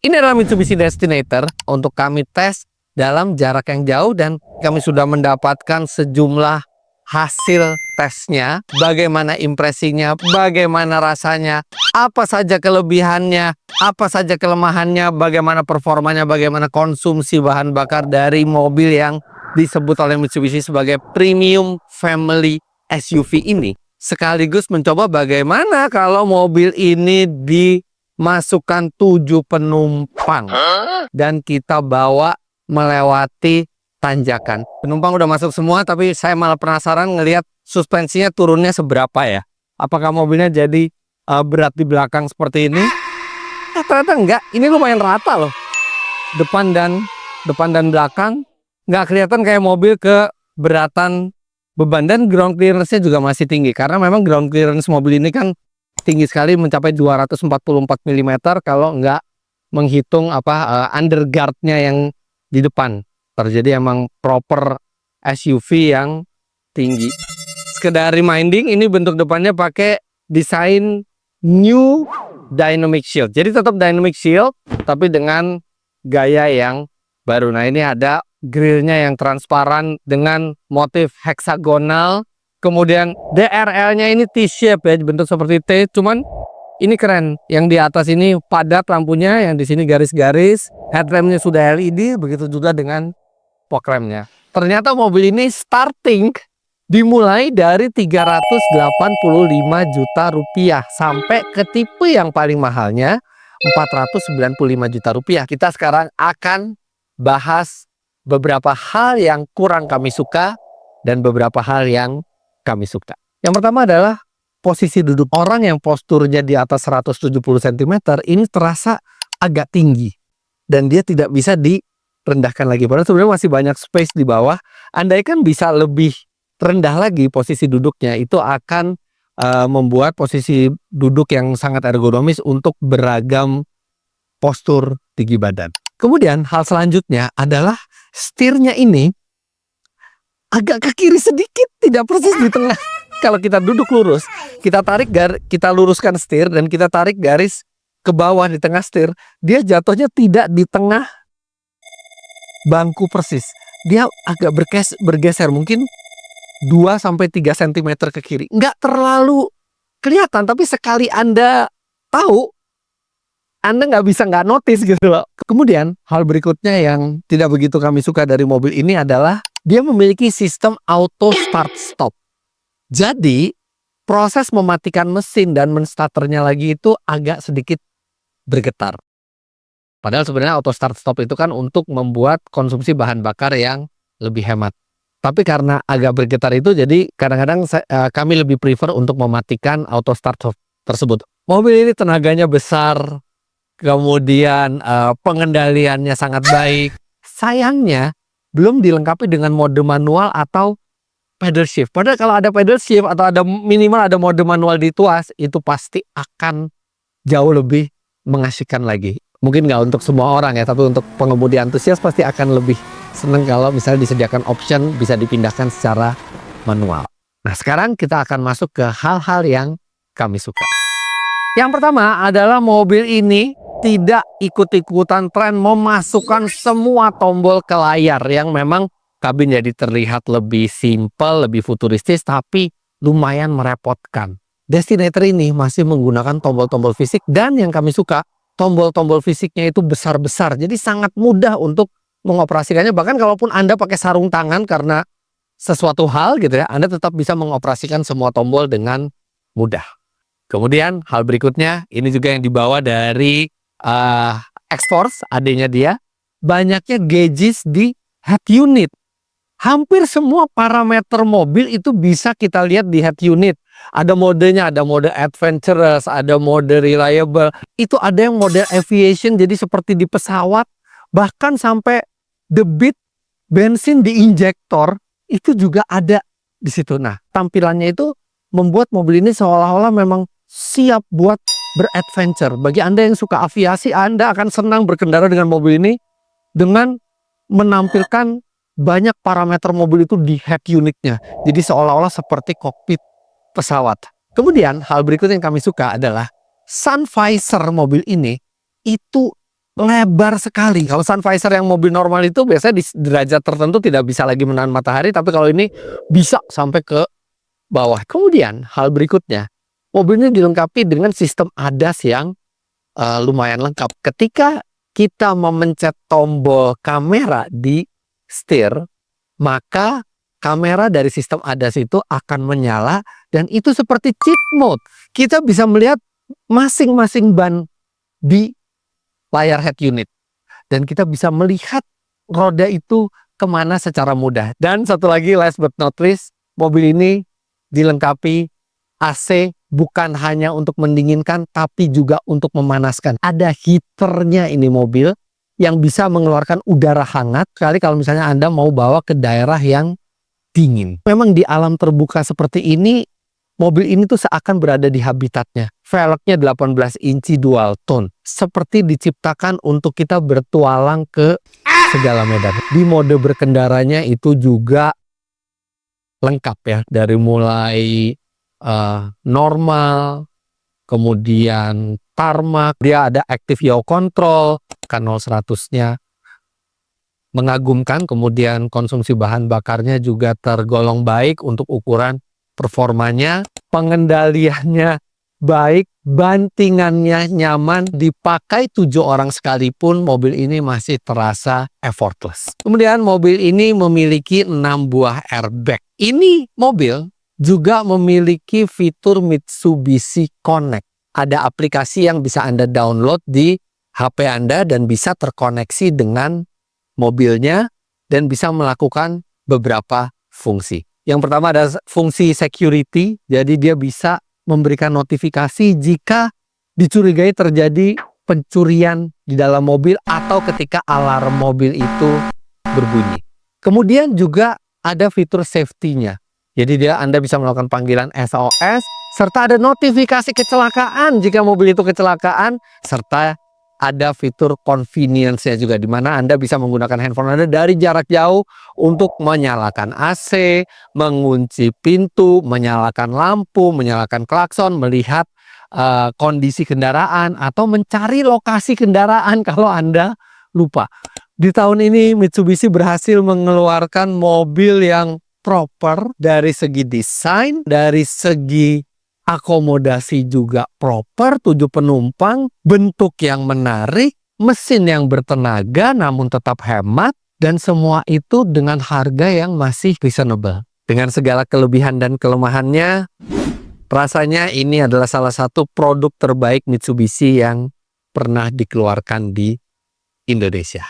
Ini adalah Mitsubishi Destinator untuk kami tes dalam jarak yang jauh dan kami sudah mendapatkan sejumlah hasil tesnya. Bagaimana impresinya, bagaimana rasanya, apa saja kelebihannya, apa saja kelemahannya, bagaimana performanya, bagaimana konsumsi bahan bakar dari mobil yang disebut oleh Mitsubishi sebagai premium family SUV ini. Sekaligus mencoba bagaimana kalau mobil ini dimasukkan 7 penumpang dan kita bawa melewati tanjakan. Penumpang udah masuk semua, tapi saya malah penasaran ngelihat suspensinya turunnya seberapa ya. Apakah mobilnya jadi berat di belakang seperti ini? Ternyata enggak. Ini lumayan rata loh. Depan dan belakang nggak kelihatan kayak mobil keberatan beban, dan ground clearance-nya juga masih tinggi karena memang ground clearance mobil ini kan tinggi sekali, mencapai 244 mm kalau nggak menghitung underguard-nya yang di depan. Terjadi emang proper SUV yang tinggi. Sekedar reminding, ini bentuk depannya pakai desain New Dynamic Shield. Jadi tetap Dynamic Shield tapi dengan gaya yang baru. Nah, ini ada grillnya yang transparan dengan motif heksagonal. Kemudian DRL-nya ini T-shape ya, bentuk seperti T. Cuman ini keren. Yang di atas ini padat lampunya, yang di sini garis-garis. Headlampnya sudah LED, begitu juga dengan fog lamp-nya. Ternyata mobil ini starting dimulai dari 385 juta rupiah sampai ke tipe yang paling mahalnya 495 juta rupiah. Kita sekarang akan bahas beberapa hal yang kurang kami suka dan beberapa hal yang kami suka. Yang pertama adalah posisi duduk. Orang yang posturnya di atas 170 cm ini terasa agak tinggi dan dia tidak bisa direndahkan lagi. Padahal sebenarnya masih banyak space di bawah. Andaikan bisa lebih rendah lagi posisi duduknya, itu akan membuat posisi duduk yang sangat ergonomis untuk beragam postur tinggi badan. Kemudian hal selanjutnya adalah setirnya ini agak ke kiri sedikit, tidak persis di tengah. Kalau kita duduk lurus, kita luruskan setir dan kita tarik garis ke bawah di tengah setir, dia jatuhnya tidak di tengah bangku persis. Dia agak bergeser mungkin 2-3 cm ke kiri. Nggak terlalu kelihatan, tapi sekali Anda tahu, Anda nggak bisa nggak notice gitu loh. Kemudian hal berikutnya yang tidak begitu kami suka dari mobil ini adalah dia memiliki sistem auto start stop. Jadi proses mematikan mesin dan menstarternya lagi itu agak sedikit bergetar. Padahal sebenarnya auto start stop itu kan untuk membuat konsumsi bahan bakar yang lebih hemat. Tapi karena agak bergetar itu, jadi kadang-kadang kami lebih prefer untuk mematikan auto start stop tersebut. Mobil ini tenaganya besar, kemudian pengendaliannya sangat baik. Sayangnya belum dilengkapi dengan mode manual atau pedal shift. Padahal kalau ada pedal shift atau ada minimal ada mode manual di Tuas, itu pasti akan jauh lebih mengasihkan lagi. Mungkin nggak untuk semua orang ya, tapi untuk pengemudi antusias pasti akan lebih seneng kalau misalnya disediakan option bisa dipindahkan secara manual. Nah, sekarang kita akan masuk ke hal-hal yang kami suka. Yang pertama adalah mobil ini tidak ikut-ikutan tren memasukkan semua tombol ke layar, yang memang kabin jadi terlihat lebih simpel, lebih futuristis, tapi lumayan merepotkan. Destinator ini masih menggunakan tombol-tombol fisik, dan yang kami suka, tombol-tombol fisiknya itu besar-besar, jadi sangat mudah untuk mengoperasikannya. Bahkan kalaupun Anda pakai sarung tangan karena sesuatu hal gitu ya, Anda tetap bisa mengoperasikan semua tombol dengan mudah. Kemudian hal berikutnya, ini juga yang dibawa dari X-Force, adanya dia, banyaknya gauges di head unit. Hampir semua parameter mobil itu bisa kita lihat di head unit. Ada modenya, ada mode adventurous, ada mode reliable. Itu ada yang mode aviation, jadi seperti di pesawat. Bahkan sampai debit bensin di injektor itu juga ada di situ. Nah, tampilannya itu membuat mobil ini seolah-olah memang siap buat beradventure. Bagi Anda yang suka aviasi, Anda akan senang berkendara dengan mobil ini dengan menampilkan banyak parameter mobil itu di head unitnya. Jadi seolah-olah seperti kokpit pesawat. Kemudian hal berikutnya yang kami suka adalah sun visor mobil ini itu lebar sekali. Kalau sun visor yang mobil normal itu biasanya di derajat tertentu tidak bisa lagi menahan matahari, tapi kalau ini bisa sampai ke bawah. Kemudian hal berikutnya, mobilnya dilengkapi dengan sistem ADAS yang lumayan lengkap. Ketika kita memencet tombol kamera di setir, maka kamera dari sistem ADAS itu akan menyala dan itu seperti cheat mode. Kita bisa melihat masing-masing ban di layar head unit dan kita bisa melihat roda itu kemana secara mudah. Dan satu lagi, last but not least, mobil ini dilengkapi AC bukan hanya untuk mendinginkan tapi juga untuk memanaskan. Ada heaternya ini mobil yang bisa mengeluarkan udara hangat sekali kalau misalnya Anda mau bawa ke daerah yang dingin. Memang di alam terbuka seperti ini, mobil ini tuh seakan berada di habitatnya. Velgnya 18 inci dual tone. Seperti diciptakan untuk kita bertualang ke segala medan. Di mode berkendaranya itu juga lengkap ya. Dari mulai normal, kemudian tarmac, dia ada active yaw control, kan 0-100-nya mengagumkan, kemudian konsumsi bahan bakarnya juga tergolong baik untuk ukuran performanya, pengendaliannya baik, bantingannya nyaman, dipakai 7 orang sekalipun mobil ini masih terasa effortless. Kemudian mobil ini memiliki 6 buah airbag. Ini mobil juga memiliki fitur Mitsubishi Connect. Ada aplikasi yang bisa Anda download di HP Anda dan bisa terkoneksi dengan mobilnya dan bisa melakukan beberapa fungsi. Yang pertama ada fungsi security, jadi dia bisa memberikan notifikasi jika dicurigai terjadi pencurian di dalam mobil atau ketika alarm mobil itu berbunyi. Kemudian juga ada fitur safety-nya. Jadi Anda bisa melakukan panggilan SOS, serta ada notifikasi kecelakaan jika mobil itu kecelakaan, serta ada fitur convenience-nya juga, di mana Anda bisa menggunakan handphone Anda dari jarak jauh untuk menyalakan AC, mengunci pintu, menyalakan lampu, menyalakan klakson, melihat kondisi kendaraan, atau mencari lokasi kendaraan kalau Anda lupa. Di tahun ini Mitsubishi berhasil mengeluarkan mobil yang proper dari segi desain, dari segi akomodasi juga proper, 7 penumpang, bentuk yang menarik, mesin yang bertenaga namun tetap hemat, dan semua itu dengan harga yang masih reasonable. Dengan segala kelebihan dan kelemahannya, rasanya ini adalah salah satu produk terbaik Mitsubishi yang pernah dikeluarkan di Indonesia.